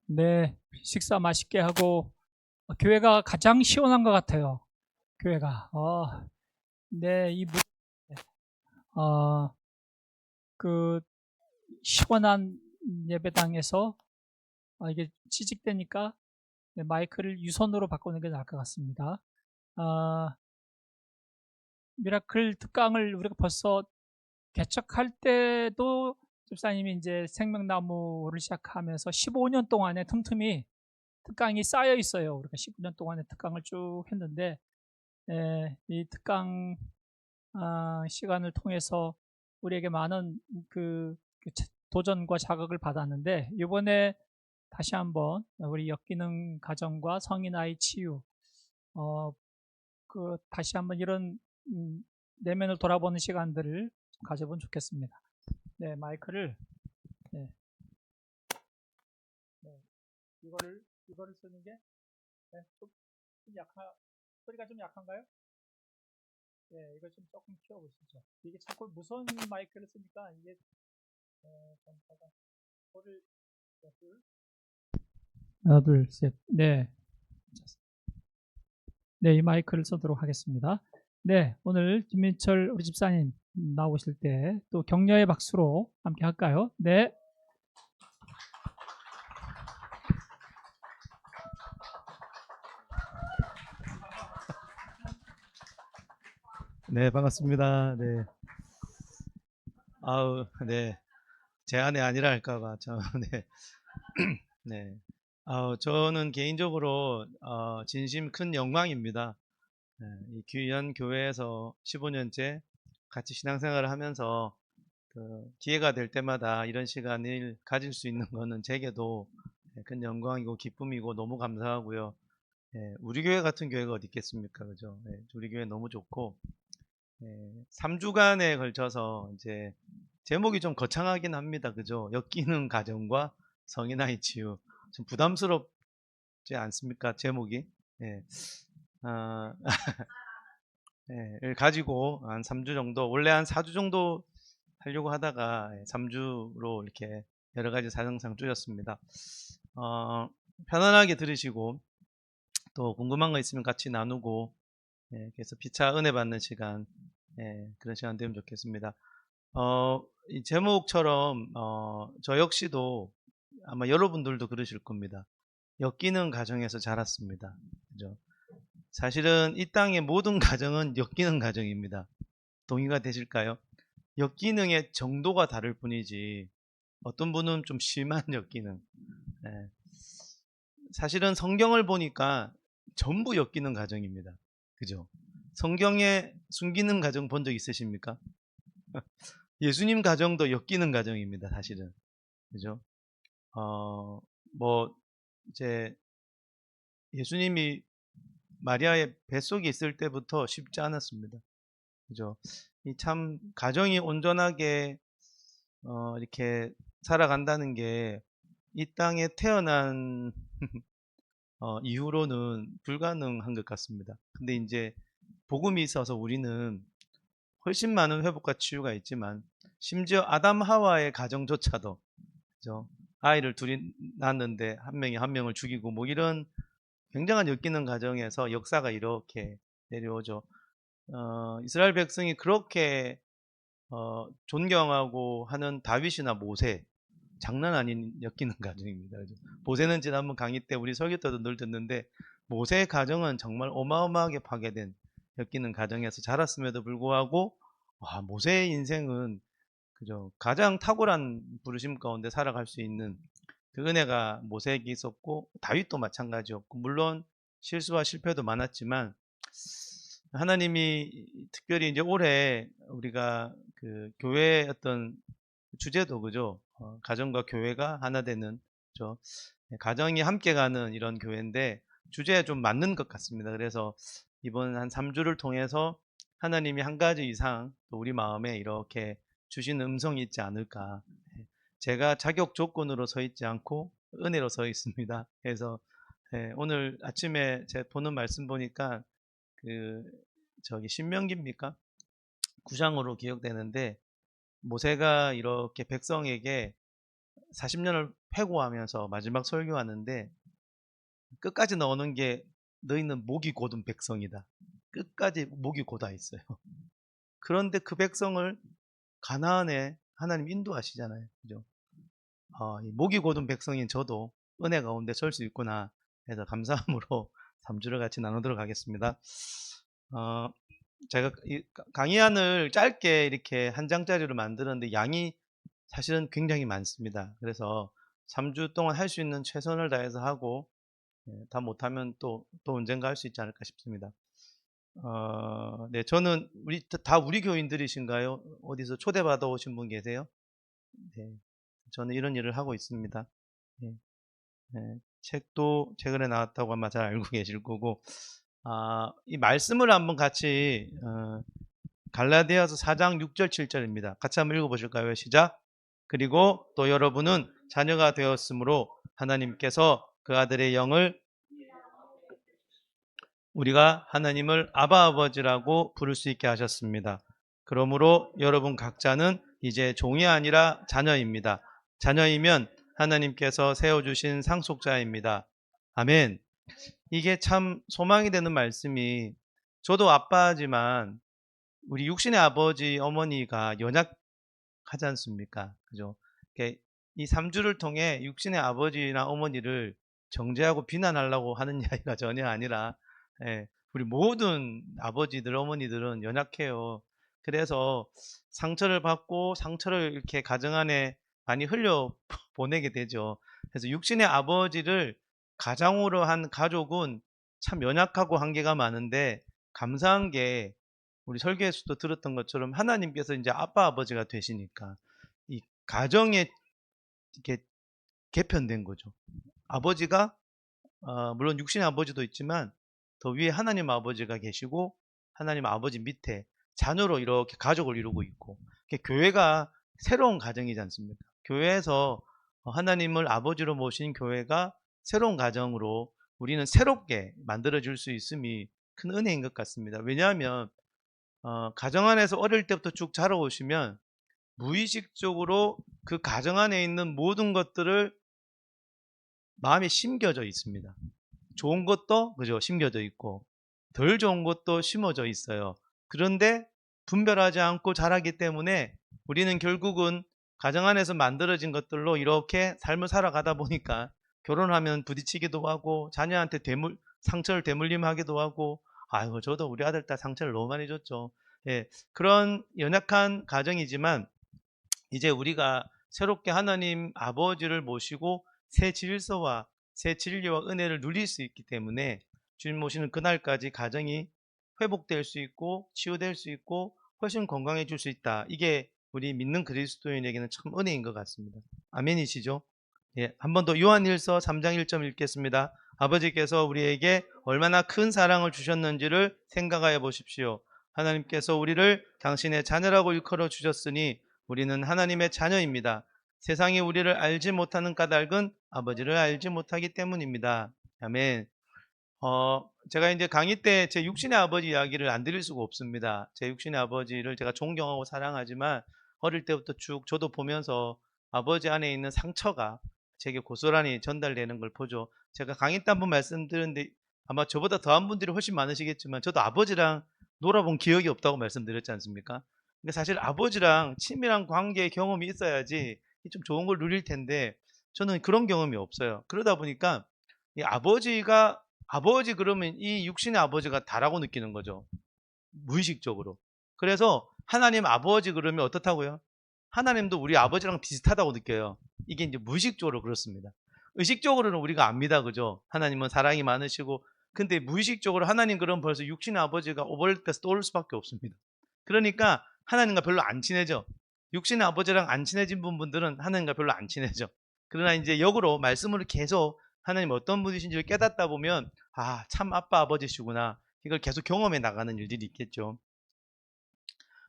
네, 식사 맛있게 하고 교회가 가장 시원한 것 같아요. 교회가. 네, 어, 그 시원한 예배당에서 이게 취직되니까 네, 마이크를 유선으로 바꾸는 게 나을 것 같습니다. 아, 미라클 특강을 우리가 벌써 개척할 때도 집사님이 이제 생명나무를 시작하면서 15년 동안에 틈틈이 특강이 쌓여 있어요. 우리가 15년 동안에 특강을 쭉 했는데 이 특강 시간을 통해서 우리에게 많은 그 도전과 자극을 받았는데 이번에 다시 한번 우리 역기능 가정과 성인 아이 치유 어, 다시 한번 이런 내면을 돌아보는 시간들을 가져보면 좋겠습니다. 네, 마이크를 네, 네, 이거를 쓰는 게 네, 좀 소리가 좀 약한가요? 네, 이거 좀 조금 키워보시죠. 이게 자꾸 무선 마이크를 쓰니까 이게 전파가 소리를 둘, 하나, 둘, 셋, 네, 네, 이 마이크를 쓰도록 하겠습니다. 네, 오늘 김민철 우리 집사님 나오실 때 또 격려의 박수로 함께 할까요? 네, 네, 반갑습니다. 네. 아우, 네. 제 아내 아니라 할까봐, 참, 네. 네. 저는 개인적으로, 진심 큰 영광입니다. 네, 이 귀한 교회에서 15년째 같이 신앙생활을 하면서, 기회가 될 때마다 이런 시간을 가질 수 있는 거는 제게도 큰 영광이고 기쁨이고 너무 감사하고요. 우리 교회 같은 교회가 어디 있겠습니까? 그죠? 우리 교회 너무 좋고, 3주간에 걸쳐서 이제 제목이 좀 거창하긴 합니다. 그죠? 엮이는 가정과 성인 아이 치유. 좀 부담스럽지 않습니까? 제목이. 예. 아, 를 가지고 한 3주 정도, 원래 한 4주 정도 하려고 하다가 3주로 이렇게 여러 가지 사정상 줄였습니다. 편안하게 들으시고 또 궁금한 거 있으면 같이 나누고 그래서 피차 은혜 받는 시간, 그런 시간 되면 좋겠습니다. 이 제목처럼 저 역시도 아마 여러분들도 그러실 겁니다. 엮이는 가정에서 자랐습니다. 그죠? 사실은 이 땅의 모든 가정은 엮이는 가정입니다. 동의가 되실까요? 엮이는의 정도가 다를 뿐이지 어떤 분은 좀 심한 엮이는. 예. 사실은 성경을 보니까 전부 엮이는 가정입니다. 그죠? 성경에 숨기는 가정 본 적 있으십니까? 예수님 가정도 엮이는 가정입니다, 사실은. 그죠? 어, 뭐, 이제, 예수님이 마리아의 뱃속에 있을 때부터 쉽지 않았습니다. 그죠? 이 참, 가정이 온전하게, 이렇게 살아간다는 게, 이 땅에 태어난, 이후로는 불가능한 것 같습니다. 근데 이제, 복음이 있어서 우리는 훨씬 많은 회복과 치유가 있지만, 심지어 아담 하와의 가정조차도, 그죠? 아이를 둘이 낳았는데 한 명이 한 명을 죽이고 뭐 이런 굉장한 엮이는 가정에서 역사가 이렇게 내려오죠. 이스라엘 백성이 그렇게 존경하고 하는 다윗이나 모세, 장난 아닌 엮이는 가정입니다. 그죠? 모세는 지난번 강의 때 우리 설교 때도 늘 듣는데 모세의 가정은 정말 어마어마하게 파괴된 엮이는 가정에서 자랐음에도 불구하고 와, 모세의 인생은 그죠? 가장 탁월한 부르심 가운데 살아갈 수 있는 그 은혜가 모세에게 있었고 다윗도 마찬가지였고 물론 실수와 실패도 많았지만 하나님이 특별히 이제 올해 우리가 그 교회의 어떤 주제도 그죠? 가정과 교회가 하나 되는 그죠? 가정이 함께 가는 이런 교회인데 주제에 좀 맞는 것 같습니다. 그래서 이번 한 3주를 통해서 하나님이 한 가지 이상 또 우리 마음에 이렇게 주신 음성이 있지 않을까. 제가 자격 조건으로 서 있지 않고 은혜로 서 있습니다. 그래서 오늘 아침에 제 보는 말씀 보니까 그 저기 신명기입니까? 9장으로 기억되는데 모세가 이렇게 백성에게 40년을 회고하면서 마지막 설교하는데 끝까지 나오는 게 너희는 목이 곧은 백성이다. 끝까지 목이 곧아 있어요. 그런데 그 백성을 가나안에 하나님 인도하시잖아요. 그죠? 이 목이 곧은 백성인 저도 은혜 가운데 설 수 있구나 해서 감사함으로 3주를 같이 나누도록 하겠습니다. 어, 제가 이 강의안을 짧게 이렇게 한 장짜리로 만드는데 양이 사실은 굉장히 많습니다. 그래서 3주 동안 할 수 있는 최선을 다해서 하고 다 못하면 또 언젠가 할 수 있지 않을까 싶습니다. 네, 저는 다 우리 교인들이신가요? 어디서 초대받아 오신 분 계세요? 네, 저는 이런 일을 하고 있습니다. 네, 네, 책도 최근에 나왔다고 아마 잘 알고 계실 거고, 이 말씀을 한번 같이 갈라디아서 4장 6절 7절입니다. 같이 한번 읽어보실까요? 시작. 그리고 또 여러분은 자녀가 되었으므로 하나님께서 그 아들의 영을 우리가 하나님을 아바 아버지라고 부를 수 있게 하셨습니다. 그러므로 여러분 각자는 이제 종이 아니라 자녀입니다. 자녀이면 하나님께서 세워주신 상속자입니다. 아멘. 이게 참 소망이 되는 말씀이, 저도 아빠지만 우리 육신의 아버지 어머니가 연약하지 않습니까? 그죠? 이 3주를 통해 육신의 아버지나 어머니를 정죄하고 비난하려고 하는 이야기가 전혀 아니라, 우리 모든 아버지들, 어머니들은 연약해요. 그래서 상처를 받고 상처를 이렇게 가정 안에 많이 흘려 보내게 되죠. 그래서 육신의 아버지를 가장으로 한 가족은 참 연약하고 한계가 많은데, 감사한 게 우리 설교에서도 들었던 것처럼 하나님께서 이제 아빠 아버지가 되시니까 이 가정에 이렇게 개편된 거죠. 아버지가 물론 육신의 아버지도 있지만 더 위에 하나님 아버지가 계시고 하나님 아버지 밑에 자녀로 이렇게 가족을 이루고 있고, 교회가 새로운 가정이지 않습니까? 교회에서 하나님을 아버지로 모신 교회가 새로운 가정으로 우리는 새롭게 만들어질 수 있음이 큰 은혜인 것 같습니다. 왜냐하면 가정 안에서 어릴 때부터 쭉 자라오시면 무의식적으로 그 가정 안에 있는 모든 것들을 마음에 심겨져 있습니다. 좋은 것도 그죠, 심겨져 있고 덜 좋은 것도 심어져 있어요. 그런데 분별하지 않고 자라기 때문에 우리는 결국은 가정 안에서 만들어진 것들로 이렇게 삶을 살아가다 보니까 결혼하면 부딪히기도 하고 자녀한테 상처를 대물림하기도 하고, 아이고 저도 우리 아들 딸 상처를 너무 많이 줬죠. 그런 연약한 가정이지만 이제 우리가 새롭게 하나님 아버지를 모시고 새 질서와 새 진리와 은혜를 누릴 수 있기 때문에 주님 모시는 그날까지 가정이 회복될 수 있고 치유될 수 있고 훨씬 건강해질 수 있다. 이게 우리 믿는 그리스도인에게는 참 은혜인 것 같습니다. 아멘이시죠? 한 번 더 요한일서 3장 1절 읽겠습니다. 아버지께서 우리에게 얼마나 큰 사랑을 주셨는지를 생각하여 보십시오. 하나님께서 우리를 당신의 자녀라고 일컬어 주셨으니 우리는 하나님의 자녀입니다. 세상이 우리를 알지 못하는 까닭은 아버지를 알지 못하기 때문입니다. 아멘. 제가 이제 강의 때 제 육신의 아버지 이야기를 안 드릴 수가 없습니다. 제 육신의 아버지를 제가 존경하고 사랑하지만 어릴 때부터 쭉 저도 보면서 아버지 안에 있는 상처가 제게 고스란히 전달되는 걸 보죠. 제가 강의 때 한번 말씀드렸는데 아마 저보다 더한 분들이 훨씬 많으시겠지만 저도 아버지랑 놀아본 기억이 없다고 말씀드렸지 않습니까? 근데 사실 아버지랑 친밀한 관계 경험이 있어야지 좀 좋은 걸 누릴 텐데 저는 그런 경험이 없어요. 그러다 보니까 이 아버지 그러면 이 육신의 아버지가 다라고 느끼는 거죠. 무의식적으로. 그래서 하나님 아버지 그러면 어떻다고요? 하나님도 우리 아버지랑 비슷하다고 느껴요. 이게 이제 무의식적으로 그렇습니다. 의식적으로는 우리가 압니다. 그죠? 하나님은 사랑이 많으시고, 근데 무의식적으로 하나님 그러면 벌써 육신의 아버지가 오버랩돼서 떠올 수밖에 없습니다. 그러니까 하나님과 별로 안 친해져. 육신의 아버지랑 안 친해진 분들은 하나님과 별로 안 친해져. 그러나 이제 역으로 말씀으로 계속 하나님 어떤 분이신지를 깨닫다 보면 참 아빠 아버지시구나. 이걸 계속 경험해 나가는 일들이 있겠죠.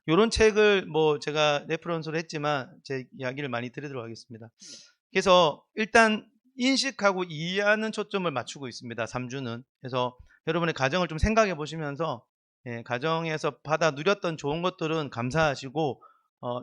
요런 책을 제가 레퍼런스로 했지만 제 이야기를 많이 드리도록 하겠습니다. 그래서 일단 인식하고 이해하는 초점을 맞추고 있습니다. 3주는. 그래서 여러분의 가정을 좀 생각해 보시면서 가정에서 받아 누렸던 좋은 것들은 감사하시고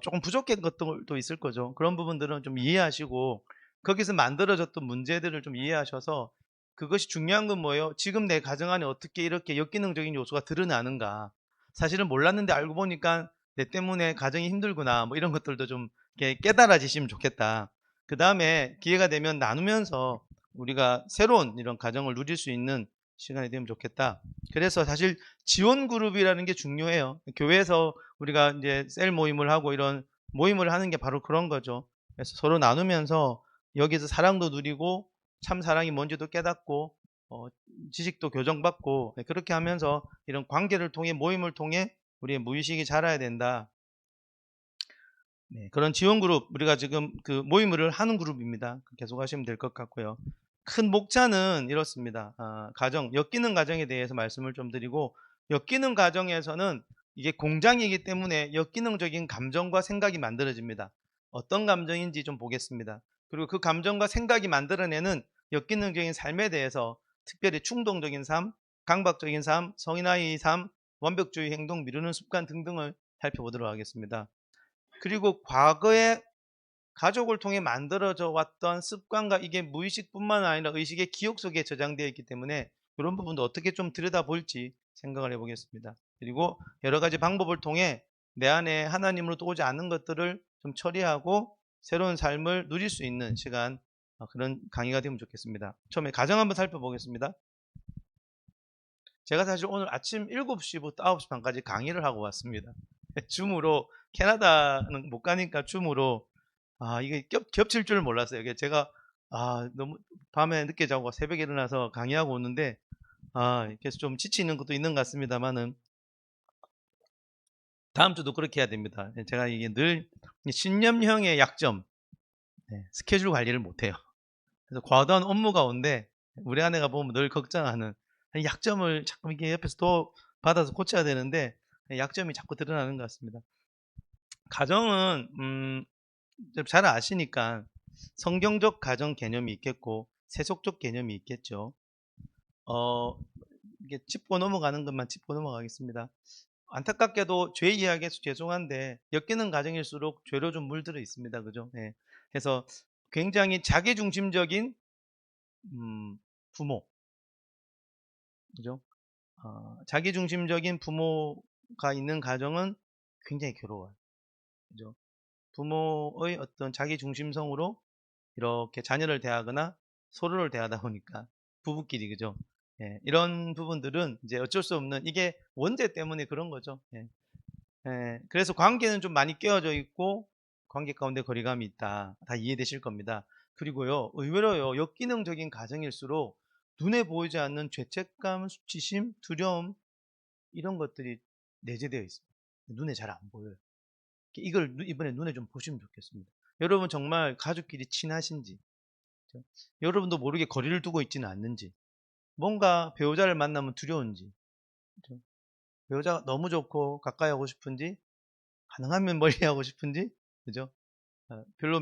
조금 부족한 것들도 있을 거죠. 그런 부분들은 좀 이해하시고 거기서 만들어졌던 문제들을 좀 이해하셔서 그것이 중요한 건 뭐예요? 지금 내 가정 안에 어떻게 이렇게 역기능적인 요소가 드러나는가. 사실은 몰랐는데 알고 보니까 내 때문에 가정이 힘들구나. 뭐 이런 것들도 좀 이렇게 깨달아지시면 좋겠다. 그 다음에 기회가 되면 나누면서 우리가 새로운 이런 가정을 누릴 수 있는 시간이 되면 좋겠다. 그래서 사실 지원 그룹이라는 게 중요해요. 교회에서 우리가 이제 셀 모임을 하고 이런 모임을 하는 게 바로 그런 거죠. 그래서 서로 나누면서 여기서 사랑도 누리고 참 사랑이 뭔지도 깨닫고 지식도 교정받고 그렇게 하면서 이런 관계를 통해 모임을 통해 우리의 무의식이 자라야 된다. 네, 그런 지원 그룹 우리가 지금 그 모임을 하는 그룹입니다. 계속 하시면 될 것 같고요. 큰 목차는 이렇습니다. 가정, 엮이는 가정에 대해서 말씀을 좀 드리고 엮이는 가정에서는 이게 공장이기 때문에 역기능적인 감정과 생각이 만들어집니다. 어떤 감정인지 좀 보겠습니다. 그리고 그 감정과 생각이 만들어내는 역기능적인 삶에 대해서 특별히 충동적인 삶, 강박적인 삶, 성인아이의 삶, 완벽주의 행동, 미루는 습관 등등을 살펴보도록 하겠습니다. 그리고 과거에 가족을 통해 만들어져 왔던 습관과 이게 무의식뿐만 아니라 의식의 기억 속에 저장되어 있기 때문에 그런 부분도 어떻게 좀 들여다볼지 생각을 해보겠습니다. 그리고 여러 가지 방법을 통해 내 안에 하나님으로부터 오지 않는 것들을 좀 처리하고 새로운 삶을 누릴 수 있는 시간, 그런 강의가 되면 좋겠습니다. 처음에 가정 한번 살펴보겠습니다. 제가 사실 오늘 아침 7시부터 9시 반까지 강의를 하고 왔습니다. 줌으로, 캐나다는 못 가니까 줌으로, 이게 겹칠 줄 몰랐어요. 이게 제가, 너무 밤에 늦게 자고 새벽에 일어나서 강의하고 오는데, 그래서 좀 지치는 것도 있는 것 같습니다만은, 다음 주도 그렇게 해야 됩니다. 제가 이게 늘 신념형의 약점, 스케줄 관리를 못해요. 그래서 과도한 업무 가운데 우리 아내가 보면 늘 걱정하는 약점을 자꾸 이게 옆에서 더 받아서 고쳐야 되는데 약점이 자꾸 드러나는 것 같습니다. 가정은 잘 아시니까 성경적 가정 개념이 있겠고 세속적 개념이 있겠죠. 이게 짚고 넘어가는 것만 짚고 넘어가겠습니다. 안타깝게도 죄 이야기해서 죄송한데 엮이는 가정일수록 죄로 좀 물들어 있습니다. 그죠? 예. 그래서 굉장히 자기중심적인 부모, 그죠? 자기중심적인 부모가 있는 가정은 굉장히 괴로워요. 그죠? 부모의 어떤 자기중심성으로 이렇게 자녀를 대하거나 서로를 대하다 보니까 부부끼리, 그죠? 예, 이런 부분들은 이제 어쩔 수 없는 이게 원죄 때문에 그런 거죠. 예. 예, 그래서 관계는 좀 많이 깨어져 있고 관계 가운데 거리감이 있다. 다 이해되실 겁니다. 그리고요, 의외로요, 역기능적인 가정일수록 눈에 보이지 않는 죄책감, 수치심, 두려움 이런 것들이 내재되어 있습니다. 눈에 잘 안 보여요. 이걸 이번에 눈에 좀 보시면 좋겠습니다. 여러분 정말 가족끼리 친하신지, 그죠? 여러분도 모르게 거리를 두고 있지는 않는지, 뭔가 배우자를 만나면 두려운지, 그죠? 배우자가 너무 좋고 가까이 하고 싶은지, 가능하면 멀리하고 싶은지, 그죠? 별로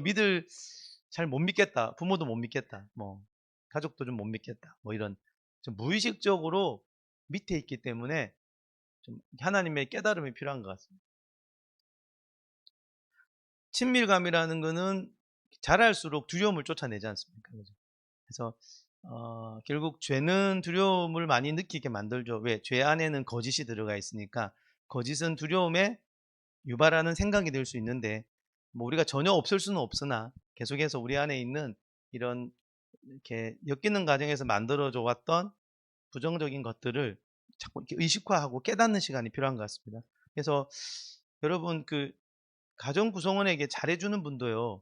잘 못 믿겠다. 부모도 못 믿겠다. 뭐 가족도 좀 못 믿겠다. 뭐 이런 좀 무의식적으로 밑에 있기 때문에 좀 하나님의 깨달음이 필요한 것 같습니다. 친밀감이라는 거는 잘할수록 두려움을 쫓아내지 않습니까? 그죠? 그래서 결국 죄는 두려움을 많이 느끼게 만들죠. 왜? 죄 안에는 거짓이 들어가 있으니까 거짓은 두려움에 유발하는 생각이 될 수 있는데 뭐 우리가 전혀 없을 수는 없으나 계속해서 우리 안에 있는 이런 이렇게 엮이는 과정에서 만들어져 왔던 부정적인 것들을 자꾸 이렇게 의식화하고 깨닫는 시간이 필요한 것 같습니다. 그래서 여러분 그 가정 구성원에게 잘해주는 분도요.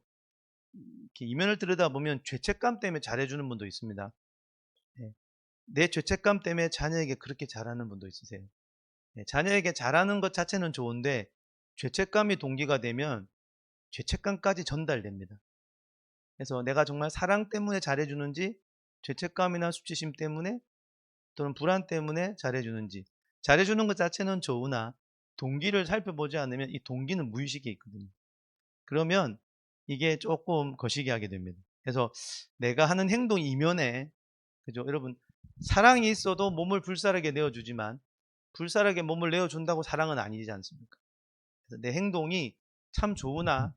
이렇게 이면을 들여다보면 죄책감 때문에 잘해주는 분도 있습니다. 예. 내 죄책감 때문에 자녀에게 그렇게 잘하는 분도 있으세요. 예, 자녀에게 잘하는 것 자체는 좋은데 죄책감이 동기가 되면 죄책감까지 전달됩니다. 그래서 내가 정말 사랑 때문에 잘해주는지 죄책감이나 수치심 때문에 또는 불안 때문에 잘해주는지 잘해주는 것 자체는 좋으나 동기를 살펴보지 않으면 이 동기는 무의식에 있거든요. 그러면 이게 조금 거시기 하게 됩니다. 그래서 내가 하는 행동 이면에, 그죠? 여러분, 사랑이 있어도 몸을 불사르게 내어주지만 불사르게 몸을 내어준다고 사랑은 아니지 않습니까? 그래서 내 행동이 참 좋으나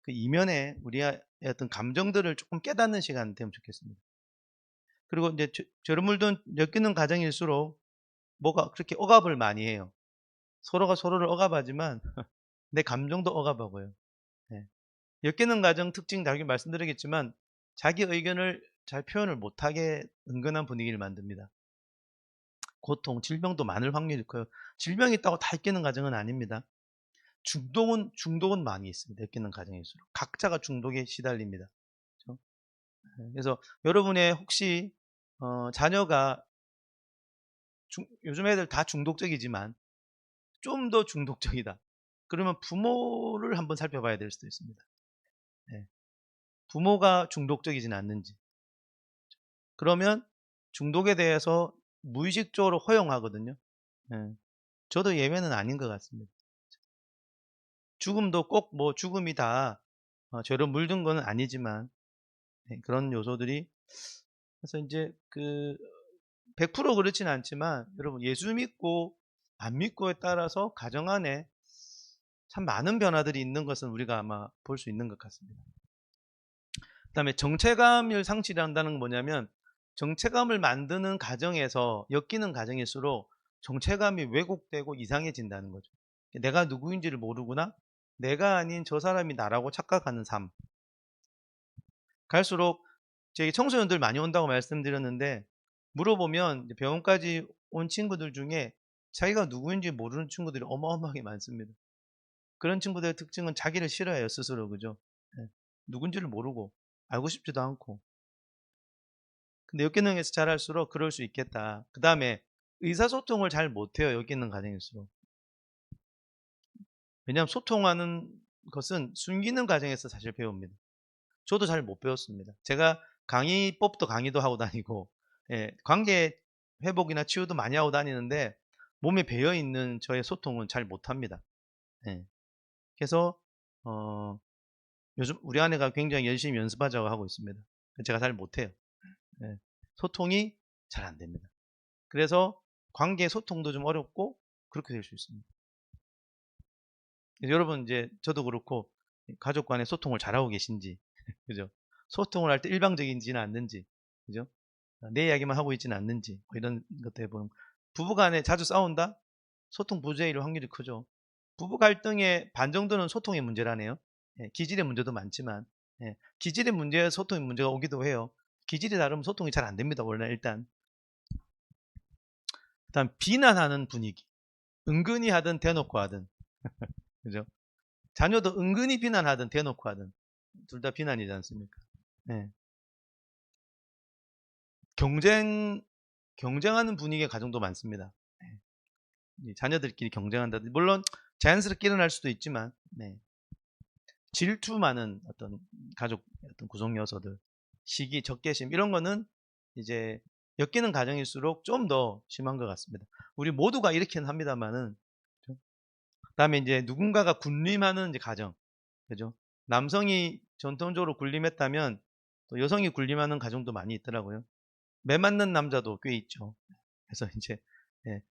그 이면에 우리의 어떤 감정들을 조금 깨닫는 시간 되면 좋겠습니다. 그리고 이제 저를 엮이는 가정일수록 뭐가 그렇게 억압을 많이 해요. 서로가 서로를 억압하지만 내 감정도 억압하고요. 예. 엮이는 가정 특징 나중에 말씀드리겠지만 자기 의견을 잘 표현을 못하게 은근한 분위기를 만듭니다. 고통, 질병도 많을 확률이 커요. 질병이 있다고 다 엮이는 가정은 아닙니다. 중독은 많이 있습니다. 엮이는 가정일수록. 각자가 중독에 시달립니다. 그렇죠? 그래서 여러분의 혹시 자녀가 요즘 애들 다 중독적이지만 좀 더 중독적이다. 그러면 부모를 한번 살펴봐야 될 수도 있습니다. 예. 부모가 중독적이진 않는지. 그러면 중독에 대해서 무의식적으로 허용하거든요. 예. 저도 예외는 아닌 것 같습니다. 죽음도 꼭 뭐 죽음이 다 죄로 물든 건 아니지만 그런 요소들이 그래서 이제 그 100% 그렇진 않지만 여러분 예수 믿고 안 믿고에 따라서 가정 안에 참 많은 변화들이 있는 것은 우리가 아마 볼 수 있는 것 같습니다. 그다음에 정체감을 상실한다는 건 뭐냐면 정체감을 만드는 가정에서 엮이는 가정일수록 정체감이 왜곡되고 이상해진다는 거죠. 내가 누구인지를 모르구나. 내가 아닌 저 사람이 나라고 착각하는 삶. 갈수록 저희 청소년들 많이 온다고 말씀드렸는데 물어보면 병원까지 온 친구들 중에 자기가 누구인지 모르는 친구들이 어마어마하게 많습니다. 그런 친구들의 특징은 자기를 싫어해요, 스스로. 그죠? 예. 누군지를 모르고 알고 싶지도 않고. 근데 역기능에서 잘할수록 그럴 수 있겠다. 그 다음에 의사소통을 잘 못해요, 여기 있는 가정일수록. 왜냐하면 소통하는 것은 숨기는 과정에서 사실 배웁니다. 저도 잘 못 배웠습니다. 제가 강의법도 강의도 하고 다니고, 관계 회복이나 치유도 많이 하고 다니는데, 몸에 배어 있는 저의 소통은 잘 못합니다. 예. 그래서, 요즘 우리 아내가 굉장히 열심히 연습하자고 하고 있습니다. 제가 잘 못해요. 예. 소통이 잘 안 됩니다. 그래서 관계 소통도 좀 어렵고, 그렇게 될 수 있습니다. 여러분, 이제 저도 그렇고, 가족 간의 소통을 잘하고 계신지, 그죠? 소통을 할 때 일방적인지는 않는지, 그죠? 내 이야기만 하고 있지는 않는지, 뭐 이런 것들 보면. 부부 간에 자주 싸운다? 소통 부재일 확률이 크죠. 부부 갈등의 반 정도는 소통의 문제라네요. 기질의 문제도 많지만, 기질의 문제에 소통의 문제가 오기도 해요. 기질이 다르면 소통이 잘 안 됩니다, 원래 일단. 일단, 비난하는 분위기. 은근히 하든 대놓고 하든. 그죠? 자녀도 은근히 비난하든 대놓고 하든. 둘 다 비난이지 않습니까? 네. 경쟁하는 분위기의 가정도 많습니다. 자녀들끼리 경쟁한다. 물론 자연스럽게 일어날 수도 있지만, 질투 많은 어떤 가족 어떤 구성 요소들, 시기, 적개심 이런 거는 이제 엮이는 가정일수록 좀 더 심한 것 같습니다. 우리 모두가 이렇게는 합니다만은, 그다음에 이제 누군가가 군림하는 이제 가정, 그죠? 남성이 전통적으로 군림했다면 또 여성이 군림하는 가정도 많이 있더라고요. 매 맞는 남자도 꽤 있죠. 그래서 이제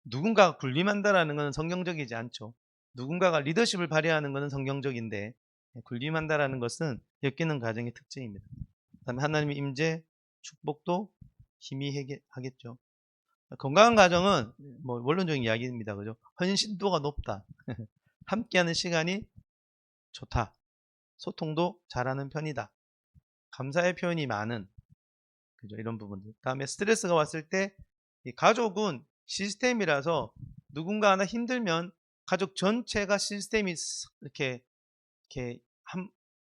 누군가가 군림한다라는 것은 성경적이지 않죠. 누군가가 리더십을 발휘하는 것은 성경적인데 군림한다라는 것은 엮이는 가정의 특징입니다. 그다음에 하나님의 임재, 축복도 희미하겠죠. 건강한 가정은 뭐 원론적인 이야기입니다. 그죠? 헌신도가 높다. 함께하는 시간이 좋다. 소통도 잘하는 편이다. 감사의 표현이 많은 그죠? 이런 부분들. 다음에 스트레스가 왔을 때 이 가족은 시스템이라서 누군가 하나 힘들면 가족 전체가 시스템이 이렇게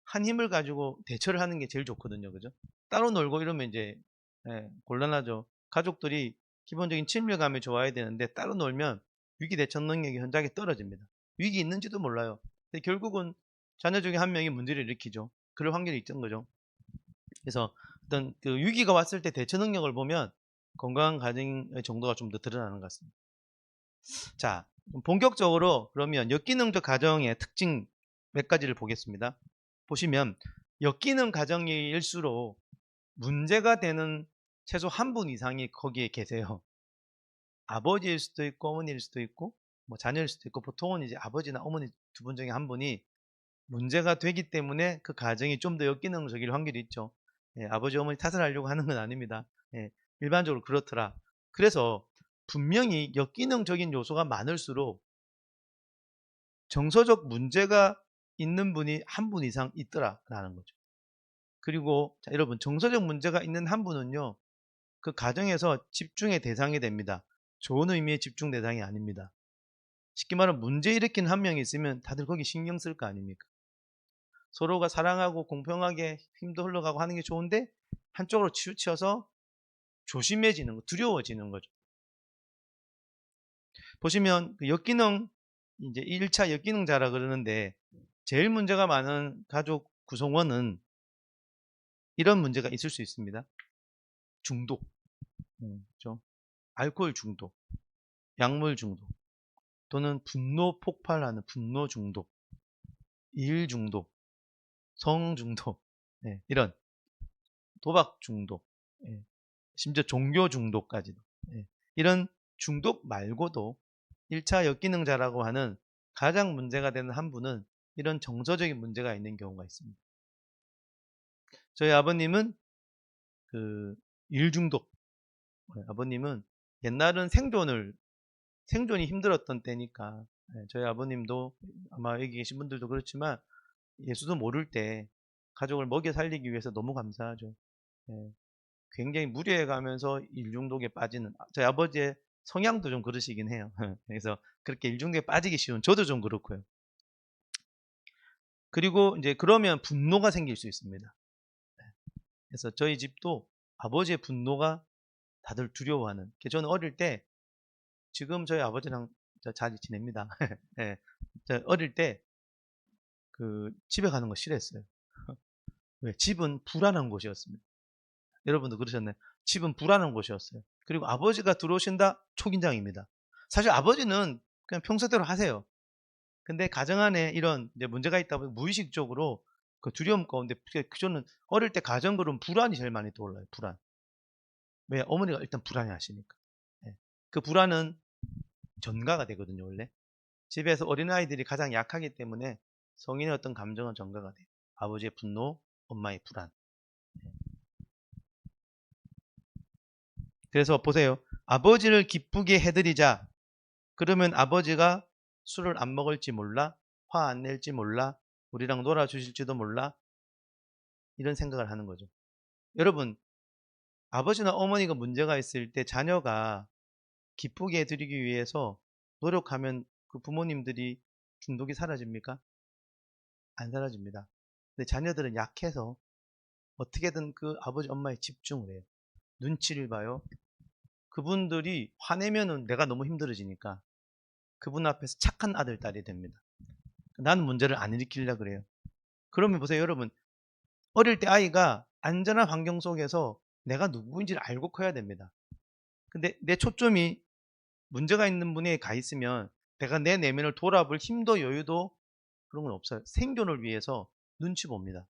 한 힘을 가지고 대처를 하는 게 제일 좋거든요. 그죠? 따로 놀고 이러면 이제 곤란하죠. 가족들이 기본적인 친밀감이 좋아야 되는데 따로 놀면 위기 대처 능력이 현저하게 떨어집니다. 위기 있는지도 몰라요. 근데 결국은 자녀 중에 한 명이 문제를 일으키죠. 그럴 확률이 있던 거죠. 그래서 어떤 그 위기가 왔을 때 대처 능력을 보면 건강한 가정의 정도가 좀 더 드러나는 것 같습니다. 자, 본격적으로 그러면 역기능적 가정의 특징 몇 가지를 보겠습니다. 보시면 역기능 가정일수록 문제가 되는 최소 한 분 이상이 거기에 계세요. 아버지일 수도 있고 어머니일 수도 있고 뭐 자녀일 수도 있고 보통은 이제 아버지나 어머니 두 분 중에 한 분이 문제가 되기 때문에 그 가정이 좀 더 역기능적일 확률이 있죠. 예, 아버지 어머니 탓을 하려고 하는 건 아닙니다. 예, 일반적으로 그렇더라. 그래서 분명히 역기능적인 요소가 많을수록 정서적 문제가 있는 분이 한 분 이상 있더라라는 거죠. 그리고 자, 여러분 정서적 문제가 있는 한 분은요. 그 가정에서 집중의 대상이 됩니다. 좋은 의미의 집중 대상이 아닙니다. 쉽게 말하면 문제 일으킨 한 명이 있으면 다들 거기 신경 쓸 거 아닙니까? 서로가 사랑하고 공평하게 힘도 흘러가고 하는 게 좋은데 한쪽으로 치우쳐서 조심해지는 거, 두려워지는 거죠. 보시면 그 역기능 이제 1차 역기능자라 그러는데 제일 문제가 많은 가족 구성원은 이런 문제가 있을 수 있습니다. 중독, 그렇죠? 알코올 중독, 약물 중독, 또는 분노 폭발하는 분노 중독, 일 중독, 성 중독, 네, 이런 도박 중독, 예, 심지어 종교 중독까지도, 예, 이런 중독 말고도 1차 역기능자라고 하는 가장 문제가 되는 한 분은 이런 정서적인 문제가 있는 경우가 있습니다. 저희 아버님은 그 일중독, 아버님은 옛날은 생존이 힘들었던 때니까, 저희 아버님도 아마 여기 계신 분들도 그렇지만 예수도 모를 때 가족을 먹여 살리기 위해서 너무 감사하죠. 예, 굉장히 무리해 가면서 일중독에 빠지는, 저희 아버지의 성향도 좀 그러시긴 해요. 그래서 그렇게 일중독에 빠지기 쉬운, 저도 좀 그렇고요. 그리고 이제 그러면 분노가 생길 수 있습니다. 그래서 저희 집도 아버지의 분노가 다들 두려워하는. 저는 어릴 때, 지금 저희 아버지랑 잘 지냅니다. 예, 저 어릴 때 그 집에 가는 거 싫어했어요. 왜? 집은 불안한 곳이었습니다. 여러분도 그러셨나요? 집은 불안한 곳이었어요. 그리고 아버지가 들어오신다? 초긴장입니다. 사실 아버지는 그냥 평소대로 하세요. 근데 가정 안에 이런 이제 문제가 있다 보니 무의식적으로 그 두려움 가운데, 저는 어릴 때 가정 그럼 불안이 제일 많이 떠올라요. 불안. 왜? 어머니가 일단 불안해 하시니까. 예. 그 불안은 전가가 되거든요, 원래. 집에서 어린아이들이 가장 약하기 때문에 성인의 어떤 감정은 전가가 돼요. 아버지의 분노, 엄마의 불안. 그래서 보세요. 아버지를 기쁘게 해드리자. 그러면 아버지가 술을 안 먹을지 몰라, 화 안 낼지 몰라, 우리랑 놀아주실지도 몰라, 이런 생각을 하는 거죠. 여러분, 아버지나 어머니가 문제가 있을 때 자녀가 기쁘게 해드리기 위해서 노력하면 그 부모님들이 중독이 사라집니까? 안 사라집니다. 근데 자녀들은 약해서 어떻게든 그 아버지 엄마에 집중을 해요. 눈치를 봐요. 그분들이 화내면은 내가 너무 힘들어지니까 그분 앞에서 착한 아들, 딸이 됩니다. 나는 문제를 안 일으키려고 그래요. 그러면 보세요, 여러분. 어릴 때 아이가 안전한 환경 속에서 내가 누구인지를 알고 커야 됩니다. 근데 내 초점이 문제가 있는 분에 가 있으면 내가 내 내면을 돌아볼 힘도 여유도 그런 건 없어요. 생존을 위해서 눈치 봅니다.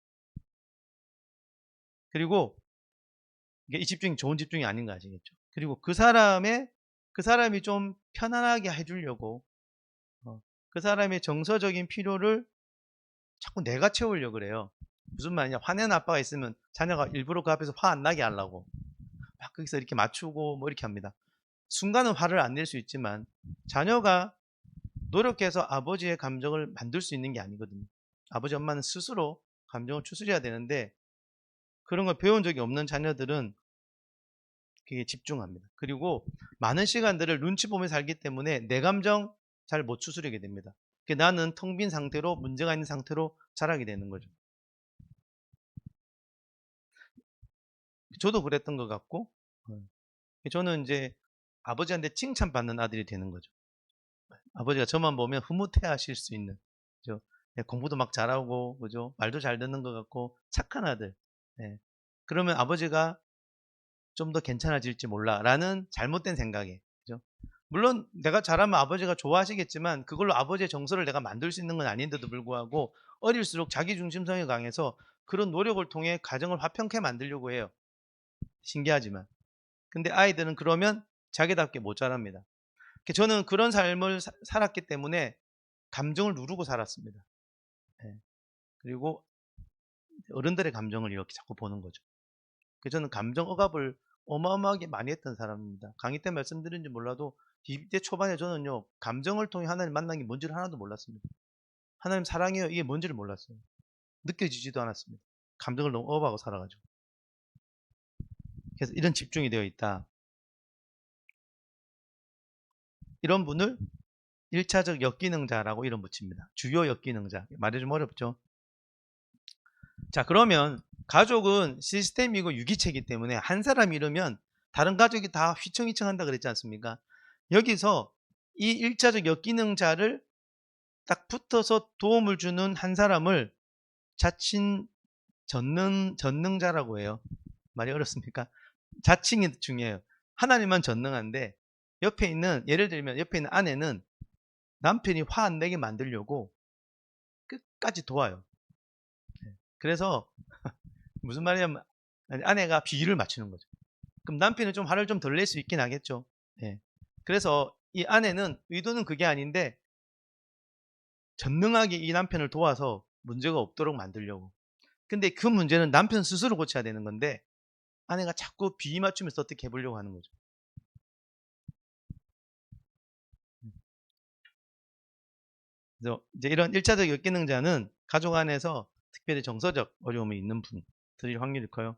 그리고 이게 이 집중이 좋은 집중이 아닌 거 아시겠죠? 그리고 그 사람이 좀 편안하게 해주려고, 그 사람의 정서적인 필요를 자꾸 내가 채우려고 그래요. 무슨 말이냐? 화내는 아빠가 있으면 자녀가 일부러 그 앞에서 화 안 나게 하려고 막 거기서 이렇게 맞추고 뭐 이렇게 합니다. 순간은 화를 안 낼 수 있지만 자녀가 노력해서 아버지의 감정을 만들 수 있는 게 아니거든요. 아버지 엄마는 스스로 감정을 추스려야 되는데 그런 걸 배운 적이 없는 자녀들은 그게 집중합니다. 그리고 많은 시간들을 눈치 보며 살기 때문에 내 감정 잘 못 추스르게 됩니다. 나는 텅 빈 상태로, 문제가 있는 상태로 자라게 되는 거죠. 저도 그랬던 것 같고, 저는 이제 아버지한테 칭찬받는 아들이 되는 거죠. 아버지가 저만 보면 흐뭇해 하실 수 있는, 그죠? 예, 공부도 막 잘하고, 그죠? 말도 잘 듣는 것 같고, 착한 아들. 예. 그러면 아버지가 좀 더 괜찮아질지 몰라 라는 잘못된 생각에, 그죠? 물론 내가 잘하면 아버지가 좋아하시겠지만 그걸로 아버지의 정서를 내가 만들 수 있는 건 아닌데도 불구하고 어릴수록 자기중심성이 강해서 그런 노력을 통해 가정을 화평케 만들려고 해요. 신기하지만. 근데 아이들은 그러면 자기답게 못 자랍니다. 저는 그런 삶을 살았기 때문에 감정을 누르고 살았습니다. 예. 그리고 어른들의 감정을 이렇게 자꾸 보는 거죠. 그래서 저는 감정 억압을 어마어마하게 많이 했던 사람입니다. 강의 때 말씀드린지 몰라도 20대 초반에 저는요, 감정을 통해 하나님 만난 게 뭔지를 하나도 몰랐습니다. 하나님 사랑해요, 이게 뭔지를 몰랐어요. 느껴지지도 않았습니다. 감정을 너무 억압하고 살아가지고. 그래서 이런 집중이 되어 있다. 이런 분을 1차적 역기능자라고 이름 붙입니다. 주요 역기능자. 말이 좀 어렵죠. 자, 그러면 가족은 시스템이고 유기체이기 때문에 한 사람이 이러면 다른 가족이 다 휘청휘청 한다 그랬지 않습니까? 여기서 이 1차적 역기능자를 딱 붙어서 도움을 주는 한 사람을 자칭 전능자라고 해요. 말이 어렵습니까? 자칭이 중요해요. 하나님만 전능한데 옆에 있는, 예를 들면 옆에 있는 아내는 남편이 화 안 내게 만들려고 끝까지 도와요. 그래서 무슨 말이냐면 아내가 비율을 맞추는 거죠. 그럼 남편은 좀 화를 좀 덜 낼 수 있긴 하겠죠. 예. 그래서 이 아내는 의도는 그게 아닌데 전능하게 이 남편을 도와서 문제가 없도록 만들려고. 근데 그 문제는 남편 스스로 고쳐야 되는 건데 아내가 자꾸 비위 맞추면서 어떻게 해보려고 하는 거죠. 그래서 이제 이런 1차적 역기능자는 가족 안에서 특별히 정서적 어려움이 있는 분들일 확률이 커요.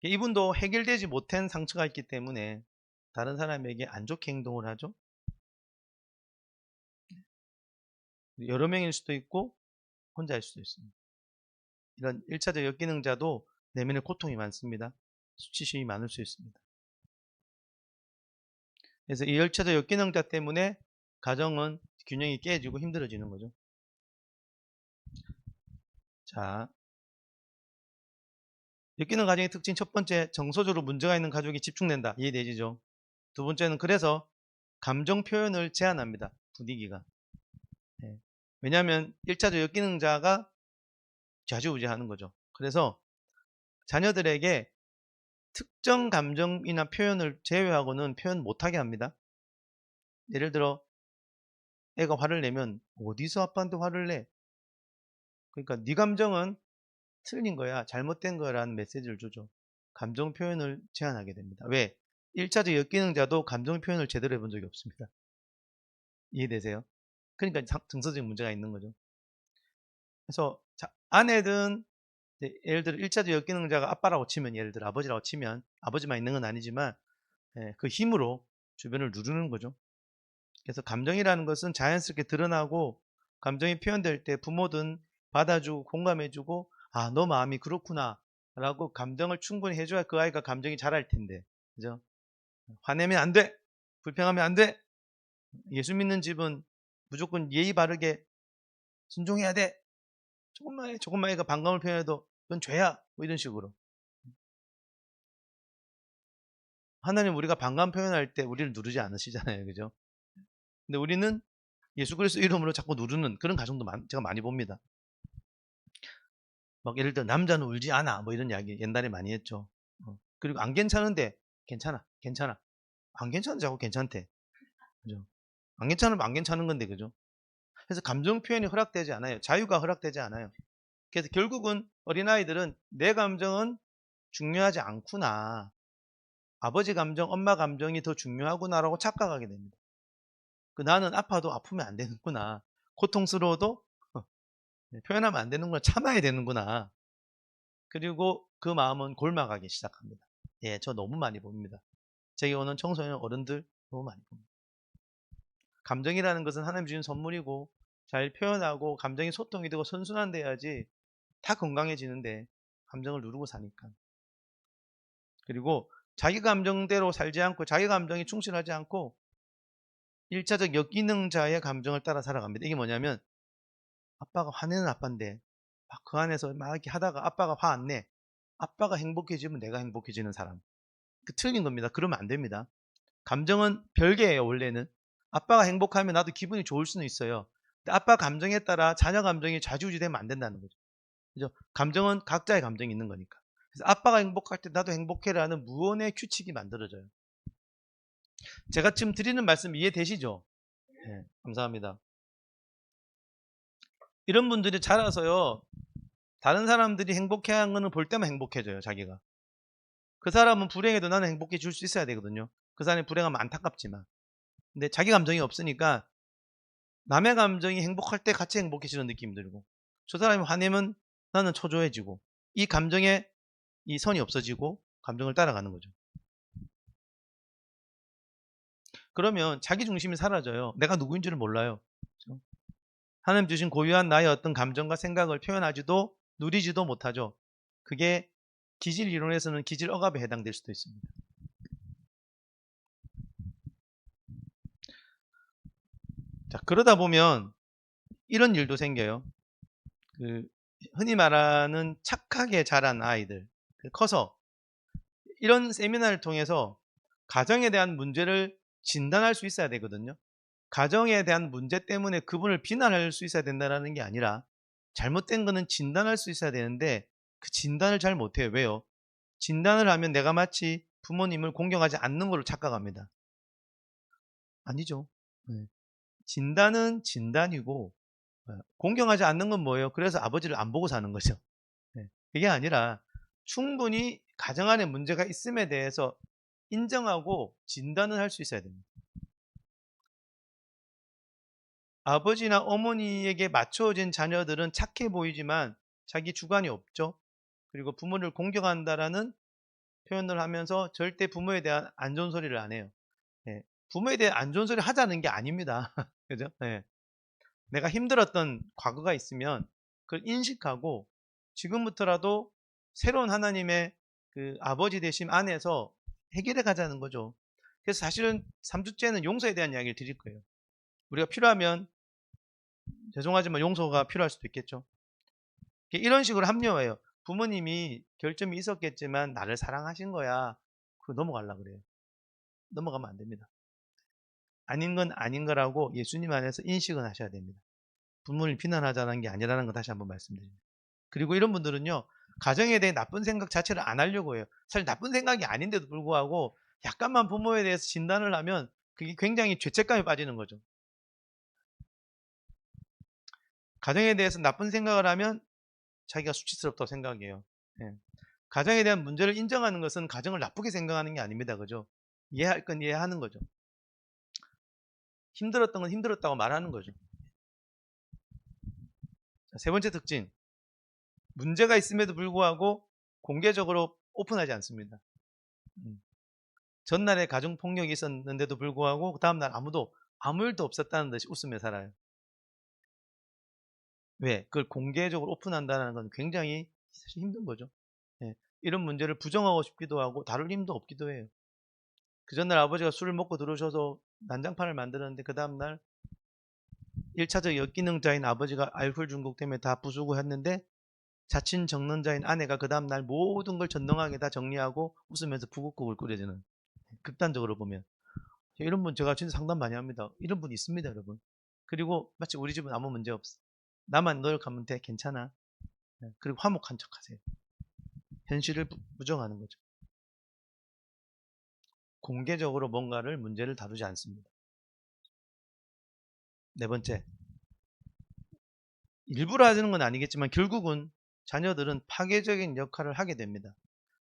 이분도 해결되지 못한 상처가 있기 때문에 다른 사람에게 안 좋게 행동을 하죠. 여러 명일 수도 있고 혼자일 수도 있습니다. 이런 1차적 역기능자도 내면에 고통이 많습니다. 수치심이 많을 수 있습니다. 그래서 이 1차적 역기능자 때문에 가정은 균형이 깨지고 힘들어지는 거죠. 자, 역기능 가정의 특징 첫 번째, 정서적으로 문제가 있는 가족이 집중된다. 이해되시죠? 두 번째는 그래서 감정 표현을 제한합니다. 분위기가. 네. 왜냐하면 1차적 역기능자가 좌지우지하는 거죠. 그래서 자녀들에게 특정 감정이나 표현을 제외하고는 표현 못하게 합니다. 예를 들어 애가 화를 내면 어디서 아빠한테 화를 내? 그러니까 네 감정은 틀린 거야, 잘못된 거라는 메시지를 주죠. 감정 표현을 제한하게 됩니다. 왜? 1차적 역기능자도 감정 표현을 제대로 해본 적이 없습니다. 이해되세요? 그러니까 정서적인 문제가 있는 거죠. 그래서 아내든 예를 들어 1차적 역기능자가 아빠라고 치면, 예를 들어 아버지라고 치면, 아버지만 있는 건 아니지만 그 힘으로 주변을 누르는 거죠. 그래서 감정이라는 것은 자연스럽게 드러나고 감정이 표현될 때 부모든 받아주고 공감해주고, 아, 너 마음이 그렇구나 라고 감정을 충분히 해줘야 그 아이가 감정이 자랄 텐데, 그죠? 화내면 안 돼, 불평하면 안 돼, 예수 믿는 집은 무조건 예의 바르게 순종해야 돼, 조금만 애가 반감을 표현해도 그건 죄야, 뭐 이런 식으로. 하나님 우리가 반감 표현할 때 우리를 누르지 않으시잖아요, 그죠? 근데 우리는 예수 그리스도 이름으로 자꾸 누르는 그런 가정도 제가 많이 봅니다. 막 예를 들어 남자는 울지 않아 뭐 이런 이야기 옛날에 많이 했죠. 그리고 안 괜찮은데 괜찮아 안 괜찮은데 자꾸 괜찮대, 그죠? 안 괜찮으면 안 괜찮은 건데, 그죠? 그래서 감정 표현이 허락되지 않아요. 자유가 허락되지 않아요. 그래서 결국은 어린아이들은 내 감정은 중요하지 않구나, 아버지 감정 엄마 감정이 더 중요하구나라고 착각하게 됩니다. 나는 아파도 아프면 안 되는구나, 고통스러워도 표현하면 안 되는 걸 참아야 되는구나. 그리고 그 마음은 골마가기 시작합니다. 예, 저 너무 많이 봅니다. 제게 오는 청소년 어른들 너무 많이 봅니다. 감정이라는 것은 하나님 주신 선물이고 잘 표현하고 감정이 소통이 되고 선순환 돼야지 다 건강해지는데 감정을 누르고 사니까. 그리고 자기 감정대로 살지 않고 자기 감정이 충실하지 않고 1차적 역기능자의 감정을 따라 살아갑니다. 이게 뭐냐면 아빠가 화내는 아빠인데 막 그 안에서 막 이렇게 하다가 아빠가 화 안 내. 아빠가 행복해지면 내가 행복해지는 사람. 틀린 겁니다. 그러면 안 됩니다. 감정은 별개예요, 원래는. 아빠가 행복하면 나도 기분이 좋을 수는 있어요. 근데 아빠 감정에 따라 자녀 감정이 좌지우지 되면 안 된다는 거죠. 그죠? 감정은 각자의 감정이 있는 거니까. 그래서 아빠가 행복할 때 나도 행복해라는 무언의 규칙이 만들어져요. 제가 지금 드리는 말씀 이해되시죠? 네, 감사합니다. 이런 분들이 자라서요, 다른 사람들이 행복해하는 거는 볼 때만 행복해져요, 자기가. 그 사람은 불행해도 나는 행복해 줄 수 있어야 되거든요. 그 사람이 불행하면 안타깝지만. 근데 자기 감정이 없으니까 남의 감정이 행복할 때 같이 행복해지는 느낌이 들고, 저 사람이 화내면 나는 초조해지고, 이 감정에 이 선이 없어지고 감정을 따라가는 거죠. 그러면 자기 중심이 사라져요. 내가 누구인지를 몰라요. 그렇죠? 하나님 주신 고유한 나의 어떤 감정과 생각을 표현하지도 누리지도 못하죠. 그게 기질 이론에서는 기질 억압에 해당될 수도 있습니다. 자, 그러다 보면 이런 일도 생겨요. 그 흔히 말하는 착하게 자란 아이들, 커서 이런 세미나를 통해서 가정에 대한 문제를 진단할 수 있어야 되거든요. 가정에 대한 문제 때문에 그분을 비난할 수 있어야 된다는 게 아니라, 잘못된 거는 진단할 수 있어야 되는데 그 진단을 잘 못해요. 왜요? 진단을 하면 내가 마치 부모님을 공경하지 않는 걸로 착각합니다. 아니죠. 네. 진단은 진단이고, 공경하지 않는 건 뭐예요? 그래서 아버지를 안 보고 사는 거죠. 네. 그게 아니라 충분히 가정 안에 문제가 있음에 대해서 인정하고 진단을 할 수 있어야 됩니다. 아버지나 어머니에게 맞춰진 자녀들은 착해 보이지만 자기 주관이 없죠. 그리고 부모를 공경한다라는 표현을 하면서 절대 부모에 대한 안 좋은 소리를 안 해요. 예. 부모에 대해 안 좋은 소리 하자는 게 아닙니다. 그죠? 예. 내가 힘들었던 과거가 있으면 그걸 인식하고 지금부터라도 새로운 하나님의 그 아버지 되심 안에서 해결해 가자는 거죠. 그래서 사실은 3주째는 용서에 대한 이야기를 드릴 거예요. 우리가 필요하면, 죄송하지만 용서가 필요할 수도 있겠죠. 이런 식으로 합리화해요. 부모님이 결점이 있었겠지만 나를 사랑하신 거야. 그거 넘어가려고 그래요. 넘어가면 안 됩니다. 아닌 건 아닌 거라고 예수님 안에서 인식은 하셔야 됩니다. 부모를 비난하자는 게 아니라는 거 다시 한번 말씀드립니다. 그리고 이런 분들은요, 가정에 대해 나쁜 생각 자체를 안 하려고 해요. 사실 나쁜 생각이 아닌데도 불구하고 약간만 부모에 대해서 진단을 하면 그게 굉장히 죄책감에 빠지는 거죠. 가정에 대해서 나쁜 생각을 하면 자기가 수치스럽다고 생각해요. 예. 가정에 대한 문제를 인정하는 것은 가정을 나쁘게 생각하는 게 아닙니다. 그죠? 이해할 건 이해하는 거죠. 힘들었던 건 힘들었다고 말하는 거죠. 자, 세 번째 특징. 문제가 있음에도 불구하고 공개적으로 오픈하지 않습니다. 전날에 가정폭력이 있었는데도 불구하고 그 다음날 아무 일도 없었다는 듯이 웃으며 살아요. 왜? 그걸 공개적으로 오픈한다는 건 굉장히 사실 힘든 거죠. 예. 이런 문제를 부정하고 싶기도 하고 다룰 힘도 없기도 해요. 그 전날 아버지가 술을 먹고 들어오셔서 난장판을 만들었는데 그 다음날 1차적 역기능자인 아버지가 알코올 중독 때문에 다 부수고 했는데, 자친 정론자인 아내가 그 다음날 모든 걸 전능하게 다 정리하고 웃으면서 부국국을 끓여주는, 극단적으로 보면. 이런 분 제가 진짜 상담 많이 합니다. 이런 분 있습니다, 여러분. 그리고 마치 우리 집은 아무 문제 없어. 나만 노력하면 돼. 괜찮아. 그리고 화목한 척 하세요. 현실을 부정하는 거죠. 공개적으로 뭔가를 문제를 다루지 않습니다. 네 번째. 일부러 하는 건 아니겠지만 결국은 자녀들은 파괴적인 역할을 하게 됩니다.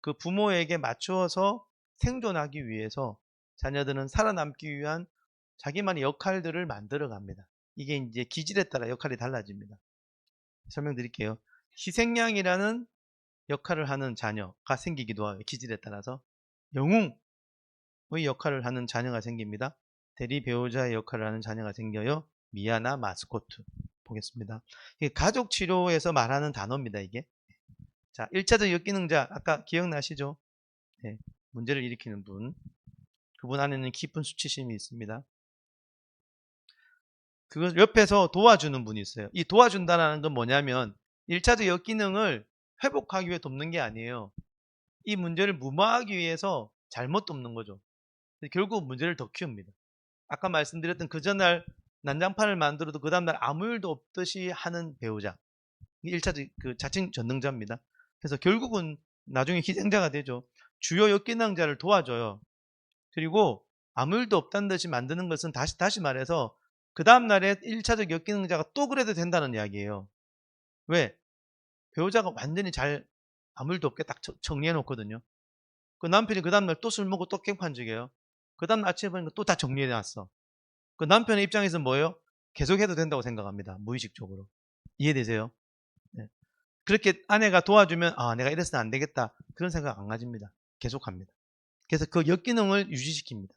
그 부모에게 맞추어서 생존하기 위해서 자녀들은 살아남기 위한 자기만의 역할들을 만들어 갑니다. 이게 이제 기질에 따라 역할이 달라집니다. 설명드릴게요. 희생양이라는 역할을 하는 자녀가 생기기도 하고요. 기질에 따라서 영웅의 역할을 하는 자녀가 생깁니다. 대리 배우자의 역할을 하는 자녀가 생겨요. 미아나 마스코트 보겠습니다. 이게 가족 치료에서 말하는 단어입니다. 이게. 자, 1차적 역기능자 아까 기억나시죠? 네, 문제를 일으키는 분. 그분 안에는 깊은 수치심이 있습니다. 그걸 옆에서 도와주는 분이 있어요. 이 도와준다는 건 뭐냐면 1차적 역기능을 회복하기 위해 돕는 게 아니에요. 이 문제를 무마하기 위해서 잘못 돕는 거죠. 결국 문제를 더 키웁니다. 아까 말씀드렸던 그 전날 난장판을 만들어도 그 다음날 아무 일도 없듯이 하는 배우자. 1차적 그 자칭 전능자입니다. 그래서 결국은 나중에 희생자가 되죠. 주요 역기능자를 도와줘요. 그리고 아무 일도 없다는 듯이 만드는 것은 다시 말해서 그 다음날에 1차적 역기능자가 또 그래도 된다는 이야기예요. 왜? 배우자가 완전히 잘 아무 일도 없게 딱 정리해 놓거든요. 그 남편이 그 다음날 또 술 먹고 또 깽판지게요. 그 다음날 아침에 보니까 또 다 정리해 놨어. 그 남편의 입장에서는 뭐예요? 계속 해도 된다고 생각합니다. 무의식적으로. 이해되세요? 네. 그렇게 아내가 도와주면 내가 이래서는 안 되겠다. 그런 생각 안 가집니다. 계속합니다. 그래서 그 역기능을 유지시킵니다.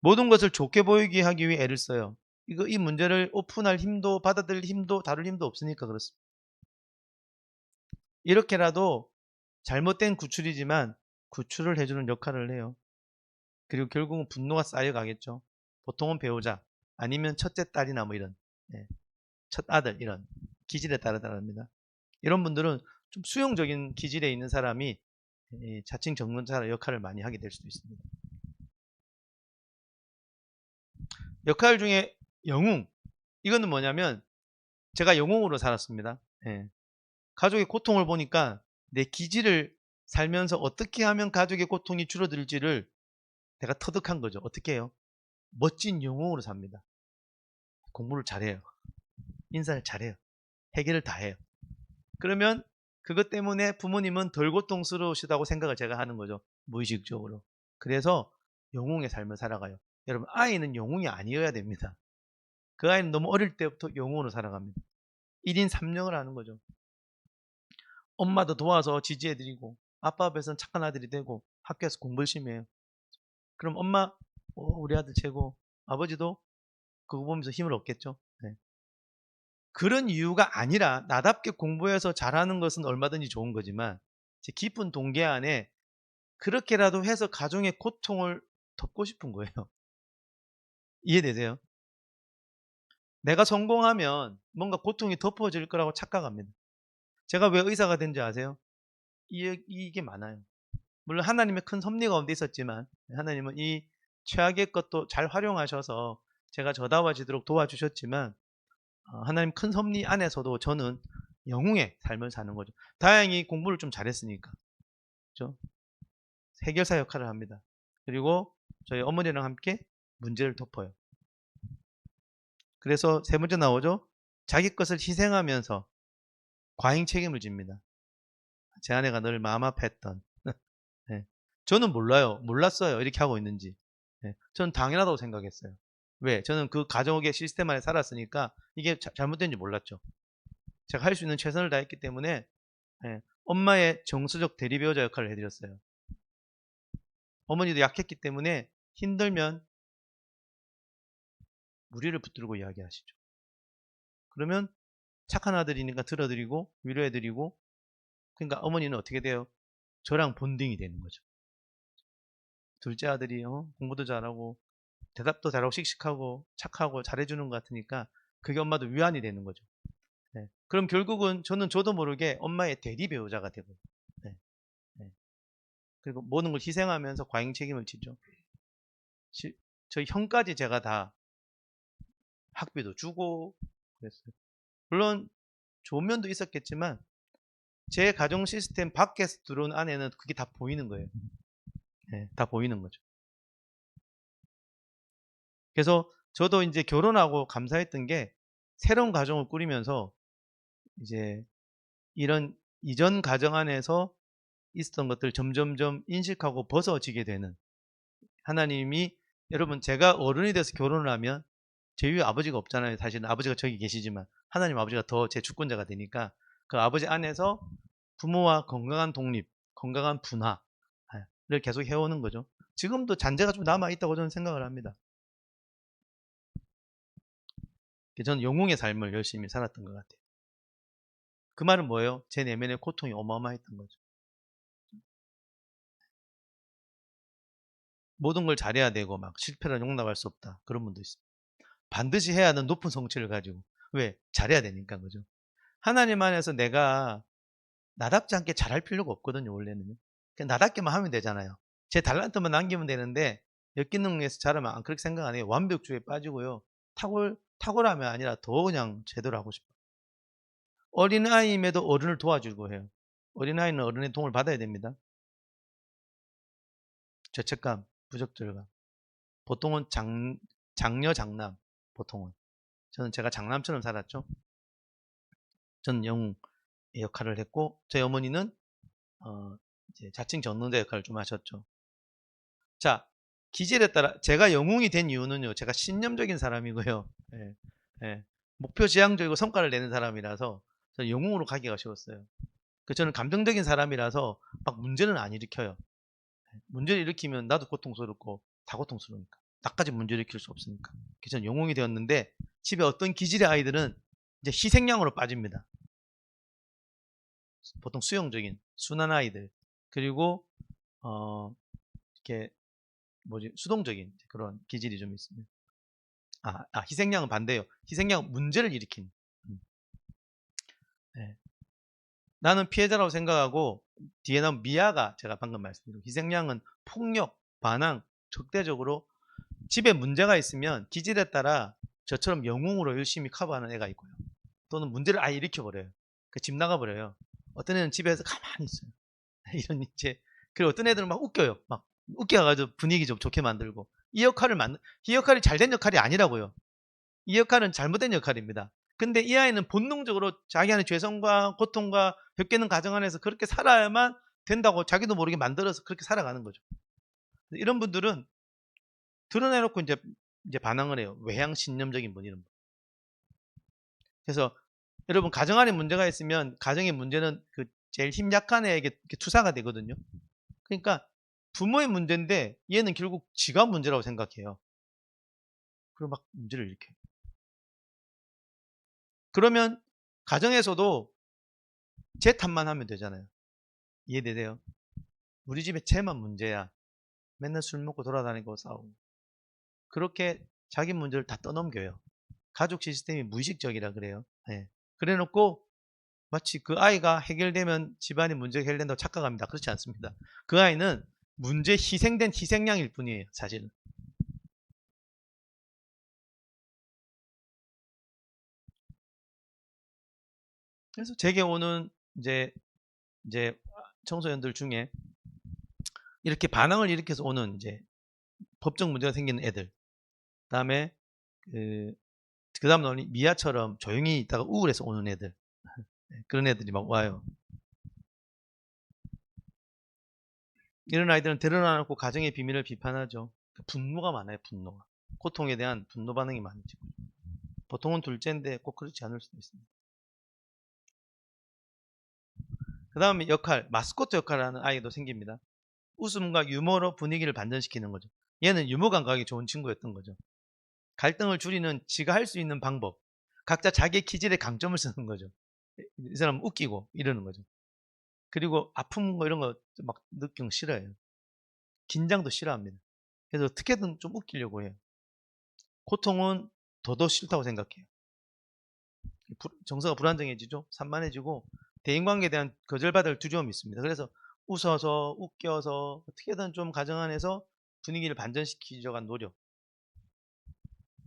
모든 것을 좋게 보이게 하기 위해 애를 써요. 이 문제를 오픈할 힘도 받아들일 힘도 다룰 힘도 없으니까 그렇습니다. 이렇게라도 잘못된 구출이지만 구출을 해주는 역할을 해요. 그리고 결국은 분노가 쌓여가겠죠. 보통은 배우자 아니면 첫째 딸이나 뭐 이런 첫 아들 이런 기질에 따라 다릅니다. 이런 분들은 좀 수용적인 기질에 있는 사람이 자칭 전문가의 역할을 많이 하게 될 수도 있습니다. 역할 중에 영웅 이거는 뭐냐면 제가 영웅으로 살았습니다. 가족의 고통을 보니까 내 기질을 살면서 어떻게 하면 가족의 고통이 줄어들지를 내가 터득한 거죠. 어떻게 해요? 멋진 영웅으로 삽니다. 공부를 잘해요. 인사를 잘해요. 해결을 다 해요. 그러면 그것 때문에 부모님은 덜 고통스러우시다고 생각을 제가 하는 거죠. 무의식적으로. 그래서 영웅의 삶을 살아가요. 여러분 아이는 영웅이 아니어야 됩니다. 그 아이는 너무 어릴 때부터 영웅으로 살아갑니다. 1인 3역을 하는 거죠. 엄마도 도와서 지지해드리고 아빠 앞에서는 착한 아들이 되고 학교에서 공부 열심히 해요. 그럼 엄마 우리 아들 최고, 아버지도 그거 보면서 힘을 얻겠죠. 네. 그런 이유가 아니라 나답게 공부해서 잘하는 것은 얼마든지 좋은 거지만 제 깊은 동기 안에 그렇게라도 해서 가정의 고통을 덮고 싶은 거예요. 이해되세요? 내가 성공하면 뭔가 고통이 덮어질 거라고 착각합니다. 제가 왜 의사가 된지 아세요? 이게 많아요. 물론 하나님의 큰 섭리가 가운데 있었지만 하나님은 이 최악의 것도 잘 활용하셔서 제가 저다워지도록 도와주셨지만 하나님 큰 섭리 안에서도 저는 영웅의 삶을 사는 거죠. 다행히 공부를 좀 잘했으니까. 그렇죠? 해결사 역할을 합니다. 그리고 저희 어머니랑 함께 문제를 덮어요. 그래서 세 번째 나오죠. 자기 것을 희생하면서 과잉 책임을 집니다. 제 아내가 늘 마음 아파했던. 네. 저는 몰랐어요. 이렇게 하고 있는지. 네. 저는 당연하다고 생각했어요. 왜? 저는 그 가정의 시스템 안에 살았으니까 이게 잘못된지 몰랐죠. 제가 할 수 있는 최선을 다했기 때문에 엄마의 정서적 대리배우자 역할을 해드렸어요. 어머니도 약했기 때문에 힘들면 무리를 붙들고 이야기하시죠. 그러면 착한 아들이니까 들어드리고 위로해드리고 그러니까 어머니는 어떻게 돼요? 저랑 본딩이 되는 거죠. 둘째 아들이 공부도 잘하고 대답도 잘하고 씩씩하고 착하고 잘해주는 것 같으니까 그게 엄마도 위안이 되는 거죠. 네. 그럼 결국은 저도 모르게 엄마의 대리 배우자가 되고 네. 네. 그리고 모든 걸 희생하면서 과잉 책임을 지죠. 저희 형까지 제가 다 학비도 주고 그랬어요. 물론 좋은 면도 있었겠지만 제 가정 시스템 밖에서 들어온 안에는 그게 다 보이는 거예요. 네, 다 보이는 거죠. 그래서 저도 이제 결혼하고 감사했던 게 새로운 가정을 꾸리면서 이제 이런 이전 가정 안에서 있었던 것들 점점점 인식하고 벗어지게 되는 하나님이 여러분 제가 어른이 돼서 결혼을 하면 제 위에 아버지가 없잖아요. 사실은 아버지가 저기 계시지만 하나님 아버지가 더 제 주권자가 되니까 그 아버지 안에서 부모와 건강한 독립, 건강한 분화를 계속 해오는 거죠. 지금도 잔재가 좀 남아있다고 저는 생각을 합니다. 저는 영웅의 삶을 열심히 살았던 것 같아요. 그 말은 뭐예요? 제 내면의 고통이 어마어마했던 거죠. 모든 걸 잘해야 되고 막 실패를 용납할 수 없다. 그런 분도 있어요. 반드시 해야 하는 높은 성취를 가지고. 왜? 잘해야 되니까 그죠. 하나님 안에서 내가 나답지 않게 잘할 필요가 없거든요. 원래는요. 그냥 나답게만 하면 되잖아요. 제 달란트만 남기면 되는데 역기능에서 잘하면 안 그렇게 생각 안 해요. 완벽주의에 빠지고요. 탁월함이 아니라 더 그냥 제대로 하고 싶어요. 어린아이임에도 어른을 도와주고 해요. 어린아이는 어른의 도움을 받아야 됩니다. 죄책감, 부적절감. 보통은 장녀, 장남, 보통은. 제가 장남처럼 살았죠. 저는 영웅의 역할을 했고, 저희 어머니는, 이제 자칭 전능자 역할을 좀 하셨죠. 자, 기질에 따라, 제가 영웅이 된 이유는요, 제가 신념적인 사람이고요. 예, 예. 목표 지향적이고 성과를 내는 사람이라서, 저는 영웅으로 가기가 쉬웠어요. 저는 감정적인 사람이라서, 막 문제는 안 일으켜요. 문제를 일으키면 나도 고통스럽고 다 고통스러우니까 나까지 문제를 일으킬 수 없으니까 그래서 저는 영웅이 되었는데 집에 어떤 기질의 아이들은 이제 희생양으로 빠집니다. 보통 수용적인 순한 아이들 그리고 이렇게 수동적인 그런 기질이 좀 있습니다. 희생양은 반대예요. 희생양은 문제를 일으킨. 네. 나는 피해자라고 생각하고 뒤에 나온 미아가 제가 방금 말씀드린 희생양은 폭력, 반항, 적대적으로 집에 문제가 있으면 기질에 따라 저처럼 영웅으로 열심히 커버하는 애가 있고요. 또는 문제를 아예 일으켜버려요. 집 나가버려요. 어떤 애는 집에서 가만히 있어요. 이런 이제 그리고 어떤 애들은 막 웃겨요. 막 웃겨가지고 분위기 좀 좋게 만들고 이 역할이 잘된 역할이 아니라고요. 이 역할은 잘못된 역할입니다. 근데 이 아이는 본능적으로 자기 안에 죄성과 고통과 벽 깨는 가정 안에서 그렇게 살아야만 된다고 자기도 모르게 만들어서 그렇게 살아가는 거죠. 이런 분들은 드러내놓고 이제 반항을 해요. 외향 신념적인 분 이런 분. 그래서 여러분 가정 안에 문제가 있으면 가정의 문제는 그 제일 힘 약한 애에게 이렇게 투사가 되거든요. 그러니까 부모의 문제인데 얘는 결국 지가 문제라고 생각해요. 그리고 막 문제를 일으켜요. 그러면 가정에서도 제 탓만 하면 되잖아요. 이해되세요? 우리 집에 쟤만 문제야. 맨날 술 먹고 돌아다니고 싸우고. 그렇게 자기 문제를 다 떠넘겨요. 가족 시스템이 무의식적이라 그래요. 네. 그래 놓고 마치 그 아이가 해결되면 집안의 문제가 해결된다고 착각합니다. 그렇지 않습니다. 그 아이는 문제 희생된 희생양일 뿐이에요. 사실은. 그래서 제게 오는 이제 청소년들 중에 이렇게 반항을 일으켜서 오는 이제 법적 문제가 생기는 애들. 그다음에 그다음 미아처럼 조용히 있다가 우울해서 오는 애들. 그런 애들이 막 와요. 이런 아이들은 드러나놓고 가정의 비밀을 비판하죠. 분노가 많아요. 분노가. 고통에 대한 분노 반응이 많아지고. 보통은 둘째인데 꼭 그렇지 않을 수도 있습니다. 그 다음에 마스코트 역할을 하는 아이도 생깁니다. 웃음과 유머로 분위기를 반전시키는 거죠. 얘는 유머 감각이 좋은 친구였던 거죠. 갈등을 줄이는 지가 할 수 있는 방법. 각자 자기의 기질의 강점을 쓰는 거죠. 이 사람 웃기고 이러는 거죠. 그리고 아픈 거 이런 거 막 느끼는 거 싫어해요. 긴장도 싫어합니다. 그래서 어떻게든 좀 웃기려고 해요. 고통은 더더 싫다고 생각해요. 정서가 불안정해지죠. 산만해지고 대인관계에 대한 거절받을 두려움이 있습니다. 그래서 웃어서 웃겨서 어떻게든 좀 가정 안에서 분위기를 반전시키려고 한 노력.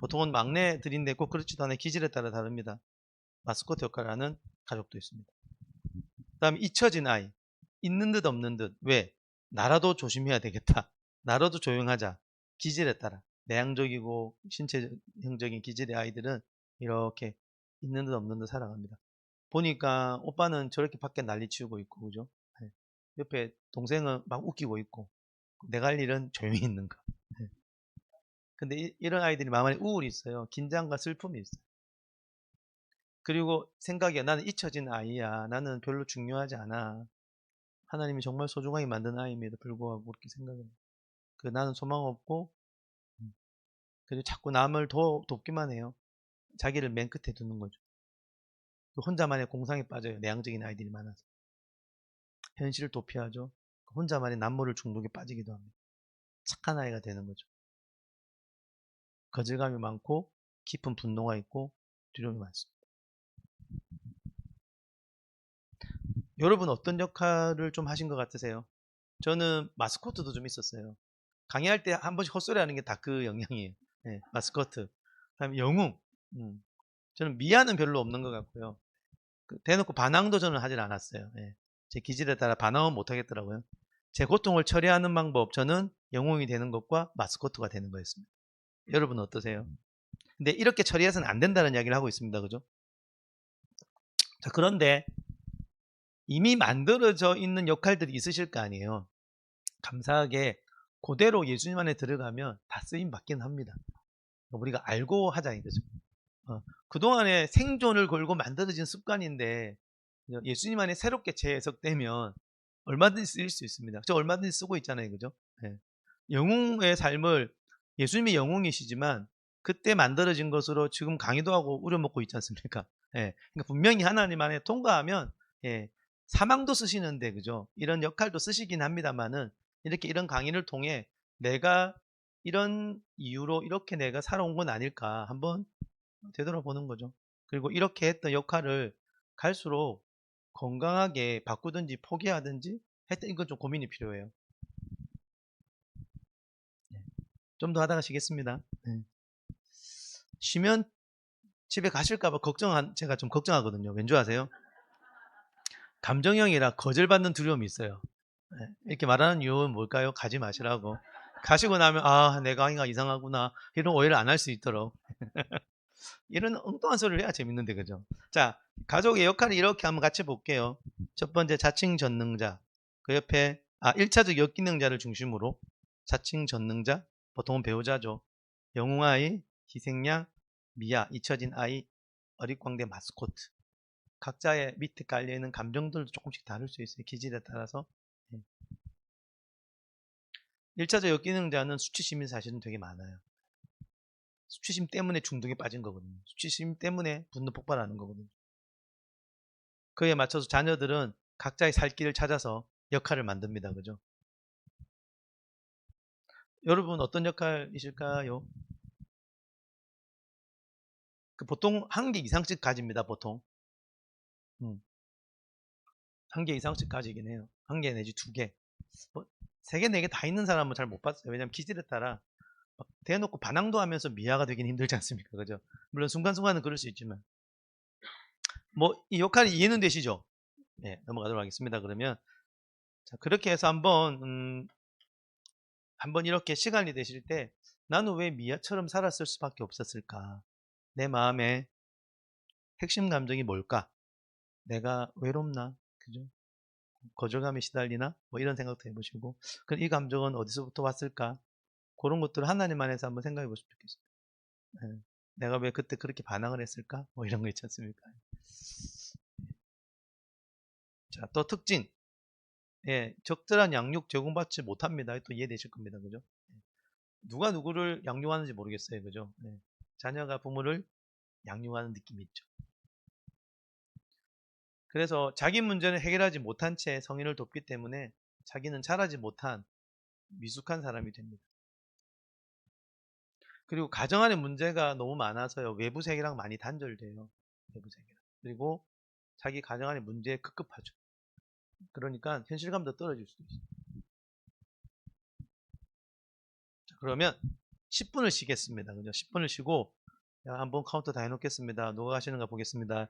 보통은 막내들인데 꼭 그렇지도 않아요. 기질에 따라 다릅니다. 마스코트 역할을 하는 가족도 있습니다. 그 다음에 잊혀진 아이. 있는 듯 없는 듯. 왜? 나라도 조심해야 되겠다. 나라도 조용하자. 기질에 따라. 내향적이고 신체형적인 기질의 아이들은 이렇게 있는 듯 없는 듯 살아갑니다. 보니까 오빠는 저렇게 밖에 난리 치우고 있고, 그죠? 네. 옆에 동생은 막 웃기고 있고, 내가 할 일은 조용히 있는 거. 네. 근데 이런 아이들이 마음에 우울이 있어요. 긴장과 슬픔이 있어요. 그리고 생각이야. 나는 잊혀진 아이야. 나는 별로 중요하지 않아. 하나님이 정말 소중하게 만든 아이임에도 불구하고 그렇게 생각해요. 나는 소망 없고, 그리고 자꾸 남을 돕기만 해요. 자기를 맨 끝에 두는 거죠. 혼자만의 공상에 빠져요. 내향적인 아이들이 많아서. 현실을 도피하죠. 혼자만의 남모를 중독에 빠지기도 합니다. 착한 아이가 되는 거죠. 거절감이 많고 깊은 분노가 있고 두려움이 많습니다. 여러분 어떤 역할을 좀 하신 것 같으세요? 저는 마스코트도 좀 있었어요. 강의할 때 한 번씩 헛소리 하는 게 다 그 영향이에요. 네, 마스코트. 그다음에 영웅. 저는 미아는 별로 없는 것 같고요. 대놓고 반항도 저는 하질 않았어요. 네. 제 기질에 따라 반항은 못 하겠더라고요. 제 고통을 처리하는 방법, 저는 영웅이 되는 것과 마스코트가 되는 거였습니다. 여러분은 어떠세요? 근데 이렇게 처리해서는 안 된다는 이야기를 하고 있습니다. 그죠? 자, 그런데 이미 만들어져 있는 역할들이 있으실 거 아니에요. 감사하게 그대로 예수님 안에 들어가면 다 쓰임 받긴 합니다. 우리가 알고 하자 이거죠. 그동안에 생존을 걸고 만들어진 습관인데 예수님 안에 새롭게 재해석되면 얼마든지 쓰일 수 있습니다. 저 얼마든지 쓰고 있잖아요. 그죠? 예. 영웅의 삶을 예수님이 영웅이시지만 그때 만들어진 것으로 지금 강의도 하고 우려먹고 있지 않습니까? 예. 그러니까 분명히 하나님 안에 통과하면 예. 사망도 쓰시는데 그죠? 이런 역할도 쓰시긴 합니다만은 이렇게 이런 강의를 통해 내가 이런 이유로 이렇게 내가 살아온 건 아닐까 한번 되돌아보는 거죠. 그리고 이렇게 했던 역할을 갈수록 건강하게 바꾸든지 포기하든지 했던 이건 좀 고민이 필요해요. 좀 더 하다가 쉬겠습니다. 쉬면 집에 가실까봐 제가 좀 걱정하거든요. 왠지 아세요? 감정형이라 거절받는 두려움이 있어요. 이렇게 말하는 이유는 뭘까요? 가지 마시라고. 가시고 나면 내 강의가 이상하구나 이런 오해를 안 할 수 있도록 이런 엉뚱한 소리를 해야 재밌는데 그죠? 자, 가족의 역할을 이렇게 한번 같이 볼게요. 첫 번째 자칭 전능자, 그 옆에 1차적 역기능자를 중심으로 자칭 전능자, 보통은 배우자죠. 영웅아이, 희생양, 미아, 잊혀진 아이, 어릿광대 마스코트. 각자의 밑에 깔려있는 감정들도 조금씩 다를 수 있어요. 기질에 따라서. 1차적 역기능자는 수치심이 사실은 되게 많아요. 수치심 때문에 중독에 빠진 거거든요. 수치심 때문에 분노 폭발하는 거거든요. 그에 맞춰서 자녀들은 각자의 살 길을 찾아서 역할을 만듭니다. 그죠? 여러분 어떤 역할이실까요? 보통 한 개 이상씩 가집니다. 보통. 한 개 이상씩 가지긴 해요. 한 개 내지 두 개. 뭐, 세 개, 네 개 다 있는 사람은 잘 못 봤어요. 왜냐면 기질에 따라 막 대놓고 반항도 하면서 미아가 되긴 힘들지 않습니까? 그죠? 물론 순간순간은 그럴 수 있지만. 이 역할이 이해는 되시죠? 네, 넘어가도록 하겠습니다. 그러면 자, 그렇게 해서 한번 이렇게 시간이 되실 때 나는 왜 미아처럼 살았을 수밖에 없었을까? 내 마음에 핵심 감정이 뭘까? 내가 외롭나? 그죠? 거절감에 시달리나? 뭐 이런 생각도 해보시고 그럼 이 감정은 어디서부터 왔을까? 그런 것들을 하나님 안에서 한번 생각해 보시면 좋겠습니다. 예. 내가 왜 그때 그렇게 반항을 했을까? 뭐 이런 거 있지 않습니까? 자, 또 특징. 예, 적절한 양육 제공받지 못합니다. 또 이해되실 겁니다. 그죠? 누가 누구를 양육하는지 모르겠어요. 그죠? 예. 자녀가 부모를 양육하는 느낌이 있죠. 그래서 자기 문제를 해결하지 못한 채 성인을 돕기 때문에 자기는 잘하지 못한 미숙한 사람이 됩니다. 그리고 가정 안에 문제가 너무 많아서요. 외부 세계랑 많이 단절돼요. 외부 세계랑. 그리고 자기 가정 안에 문제에 급급하죠. 그러니까 현실감도 떨어질 수도 있어요. 자, 그러면 10분을 쉬겠습니다. 그죠? 10분을 쉬고 한번 카운터 다 해놓겠습니다. 누가 하시는가 보겠습니다.